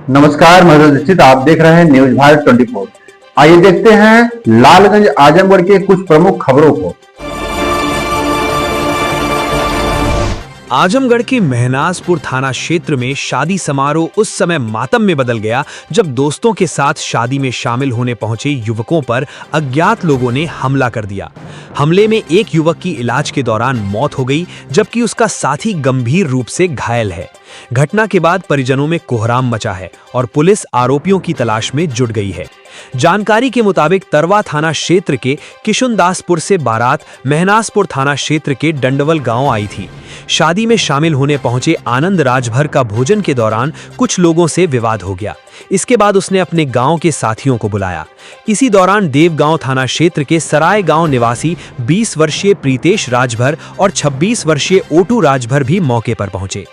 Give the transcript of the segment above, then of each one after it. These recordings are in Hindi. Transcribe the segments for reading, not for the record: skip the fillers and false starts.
नमस्कार, मैं रंजित, आप देख रहे हैं न्यूज भारत 24। आइए देखते हैं लालगंज आजमगढ़ के कुछ प्रमुख खबरों को। आजमगढ़ के महनाजपुर थाना क्षेत्र में शादी समारोह उस समय मातम में बदल गया जब दोस्तों के साथ शादी में शामिल होने पहुंचे युवकों पर अज्ञात लोगों ने हमला कर दिया। हमले में एक युवक की इलाज के दौरान मौत हो गई, जबकि उसका साथी गंभीर रूप से घायल है। घटना के बाद परिजनों में कोहराम मचा है और पुलिस आरोपियों की तलाश में जुट गई है। जानकारी के मुताबिक तरवा थाना क्षेत्र के किशुनदासपुर से बारात महनाजपुर थाना क्षेत्र के डंडवल गांव आई थी। शादी में शामिल होने पहुंचे आनंद राजभर का भोजन के दौरान कुछ लोगों से विवाद हो गया। इसके बाद उसने अपने गांव के साथियों को बुलाया। इसी दौरान देवगांव थाना क्षेत्र के सराय गांव निवासी 20 वर्षीय प्रीतेश राजभर और 26 वर्षीय ओटू राजभर भी मौके पर पहुंचे।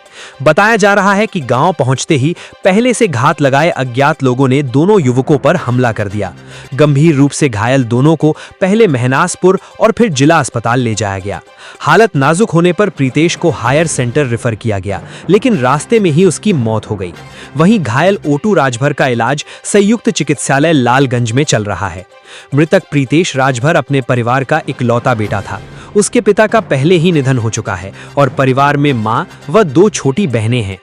बताया जा रहा है कि गांव पहुंचते ही पहले से घात लगाए अज्ञात लोगों ने दोनों युवकों पर हमला कर दिया। गंभीर रूप से घायल दोनों को पहले महनाजपुर और फिर जिला अस्पताल ले जाया गया। हालत नाजुक होने पर प्रीतेश को हायर सेंटर रेफर किया गया, लेकिन रास्ते में ही उसकी मौत हो गई। वहीं घायल ओटू राजभर का इलाज संयुक्त चिकित्सालय लालगंज में चल रहा है। मृतक प्रीतेश राजभर अपने परिवार का इकलौता बेटा था। उसके पिता का पहले ही निधन हो चुका है और परिवार में मां व 2 छोटी बहनें हैं।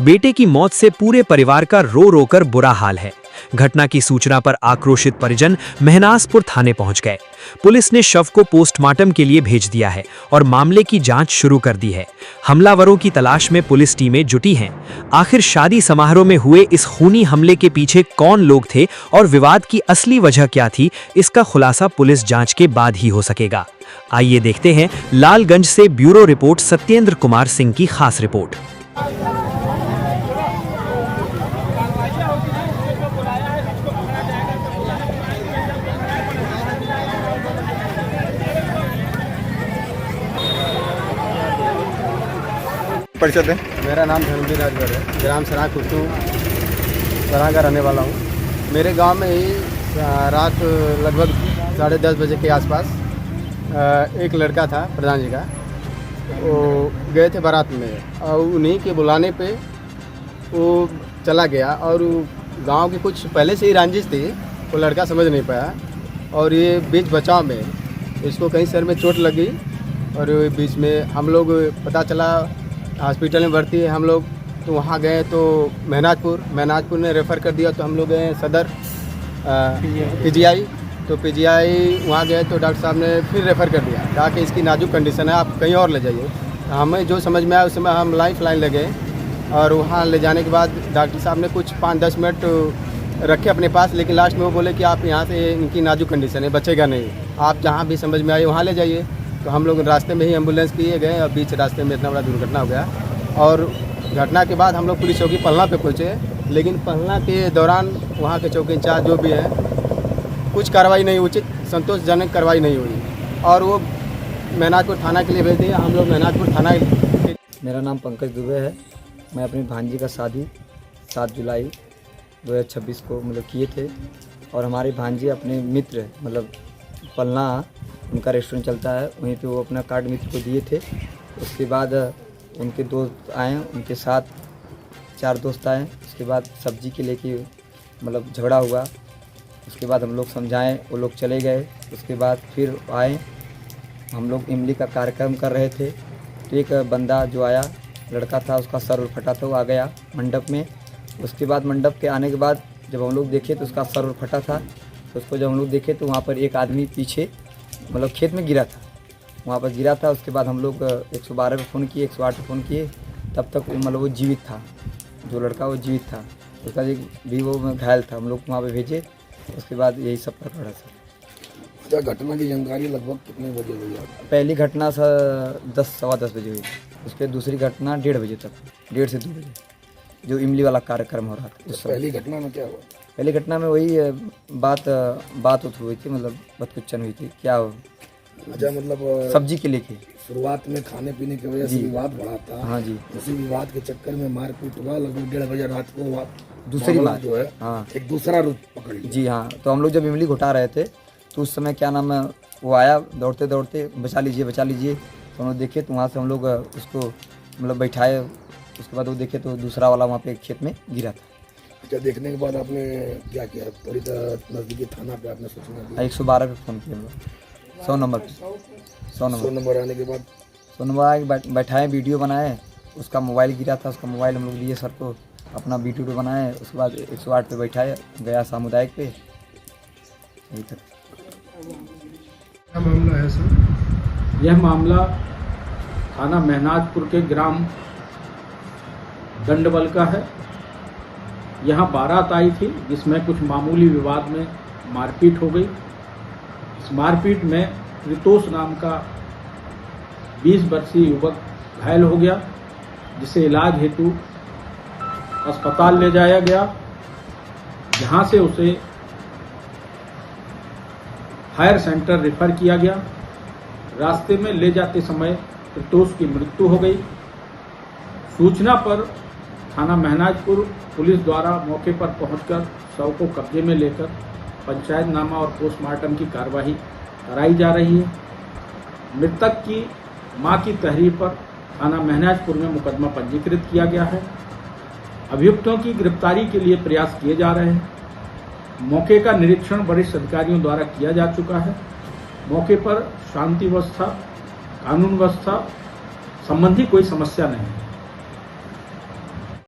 बेटे की मौत से पूरे परिवार का रो रो कर बुरा हाल है। घटना की सूचना पर आक्रोशित परिजन महनाजपुर थाने पहुंच गए। पुलिस ने शव को पोस्टमार्टम के लिए भेज दिया है और मामले की जांच शुरू कर दी है। हमलावरों की तलाश में पुलिस टीमें जुटी हैं। आखिर शादी समारोह में हुए इस खूनी हमले के पीछे कौन लोग थे और विवाद की असली वजह क्या थी, इसका खुलासा पुलिस जांच के बाद ही हो सकेगा। आइए देखते हैं लालगंज से ब्यूरो रिपोर्ट सत्येंद्र कुमार सिंह की खास रिपोर्ट। परिचय है। मेरा नाम धर्मवीर राजभर है, ग्राम सराय कुट्टू सराय का रहने वाला हूँ। मेरे गांव में ही रात लगभग 10:30 बजे के आसपास एक लड़का था प्रधान जी का, वो गए थे बारात में और उन्हीं के बुलाने पे वो चला गया और गांव की कुछ पहले से ही रंजिश थी, वो लड़का समझ नहीं पाया और ये बीच बचाव में इसको कहीं सर में चोट लगी और बीच में हम लोग पता चला हॉस्पिटल में भर्ती है हम लोग, तो वहाँ गए तो महनाजपुर ने रेफ़र कर दिया, तो हम लोग गए सदर पीजीआई, तो पीजीआई वहाँ गए तो डॉक्टर साहब ने फिर रेफ़र कर दिया, कहा कि इसकी नाजुक कंडीशन है, आप कहीं और ले जाइए। हमें जो समझ में आया उस समय हम लाइन ले गए और वहाँ ले जाने के बाद डॉक्टर साहब ने कुछ 5-10 मिनट रखे अपने पास, लेकिन लास्ट में वो बोले कि आप यहाँ से इनकी नाजुक कंडीशन है, बचेगा नहीं, आप जहाँ भी समझ में आए वहाँ ले जाइए। तो हम लोग रास्ते में ही एम्बुलेंस किए गए और बीच रास्ते में इतना बड़ा दुर्घटना हो गया। और घटना के बाद हम लोग पुलिस चौकी पलना पे पहुँचे, लेकिन पलना के दौरान वहाँ के चौकी इंचार्ज जो भी है कुछ कार्रवाई नहीं, उचित संतोषजनक कार्रवाई नहीं हुई और वो महनाजपुर थाना के लिए भेज दिया। हम लोग महनाजपुर थाना। मेरा नाम पंकज दुबे है। मैं अपनी भांजी का शादी 7 जुलाई 2026 को किए थे और हमारी भांजी अपने मित्र पलना उनका रेस्टोरेंट चलता है, वहीं पे वो अपना कार्ड मित्र को दिए थे। उसके बाद उनके दोस्त आए, उनके साथ 4 दोस्त आए। उसके बाद सब्जी के लेके झगड़ा हुआ। उसके बाद हम लोग समझाएं, वो लोग चले गए। उसके बाद फिर आए, हम लोग इमली का कार्यक्रम कर रहे थे, तो एक बंदा जो आया, लड़का था, उसका सर फटा था, वो आ गया मंडप में। उसके बाद मंडप के आने के बाद जब हम लोग देखे तो उसका सर फटा था, तो उसको जब हम लोग देखे तो वहाँ पर एक आदमी पीछे खेत में गिरा था, वहाँ पर गिरा था। उसके बाद हम लोग 112 पे फ़ोन किए, 108 पे फ़ोन किए, तब तक वो जीवित था, जो लड़का वो जीवित था। उसका एक भी वो घायल था, हम लोग वहाँ पे भेजे। उसके बाद यही सब प्रकरण है सर। क्या घटना की जानकारी लगभग कितने बजे हुई? पहली घटना सर 10-10:15 बजे हुई। उसके दूसरी घटना 1:30 बजे तक, 1:30 से 2 बजे, जो इमली वाला कार्यक्रम हो रहा था। तो पहली घटना में क्या हुआ? पहली घटना में वही बात हुई थी, बदकुच्चन हुई थी। क्या हो? अच्छा, सब्जी के लेके शुरुआत में खाने पीने की वजह से विवाद बढ़ा था। हाँ जी। उसी विवाद के चक्कर में मारपीट हुआ, लगभग 1:30 बजे रात को दूसरी बात जो है हाँ एक दूसरा रूप पकड़ लिया। जी हाँ। तो हम लोग जब इमली घुटा रहे थे तो उस समय क्या नाम है, वो आया दौड़ते दौड़ते, बचा लीजिए। तो हम लोग देखे तो वहाँ से हम लोग उसको बैठाए। उसके बाद वो देखे तो दूसरा वाला वहाँ पे खेत में गिरा था। अच्छा, देखने के बाद आपने क्या किया? पूरी तरह नजदीकी थाना पे आपने सूचना दी? 112 पे फ़ोन किया हम लोग, 100 नंबर पे, 100 100 नंबर आने के बाद 100 नंबर आके बैठाए, वीडियो बनाए, उसका मोबाइल गिरा था, उसका मोबाइल हम लोग दिए सर को, अपना वीडियो बनाए, उसके बाद 108 पे बैठाए, गया सामुदायिक पे, यही तक। क्या मामला है सर? यह मामला थाना महनाजपुर के ग्राम दंडबल का है। यहाँ बारात आई थी जिसमें कुछ मामूली विवाद में मारपीट हो गई। इस मारपीट में त्रितोष नाम का 20 वर्षीय युवक घायल हो गया, जिसे इलाज हेतु अस्पताल ले जाया गया, जहां से उसे फायर सेंटर रेफर किया गया। रास्ते में ले जाते समय त्रितोष की मृत्यु हो गई। सूचना पर थाना महनाजपुर पुलिस द्वारा मौके पर पहुंचकर शव को कब्जे में लेकर पंचायतनामा और पोस्टमार्टम की कार्रवाई कराई जा रही है। मृतक की मां की तहरीर पर थाना महनाजपुर में मुकदमा पंजीकृत किया गया है। अभियुक्तों की गिरफ्तारी के लिए प्रयास किए जा रहे हैं। मौके का निरीक्षण वरिष्ठ अधिकारियों द्वारा किया जा चुका है। मौके पर शांति व्यवस्था, कानून व्यवस्था संबंधी कोई समस्या नहीं है।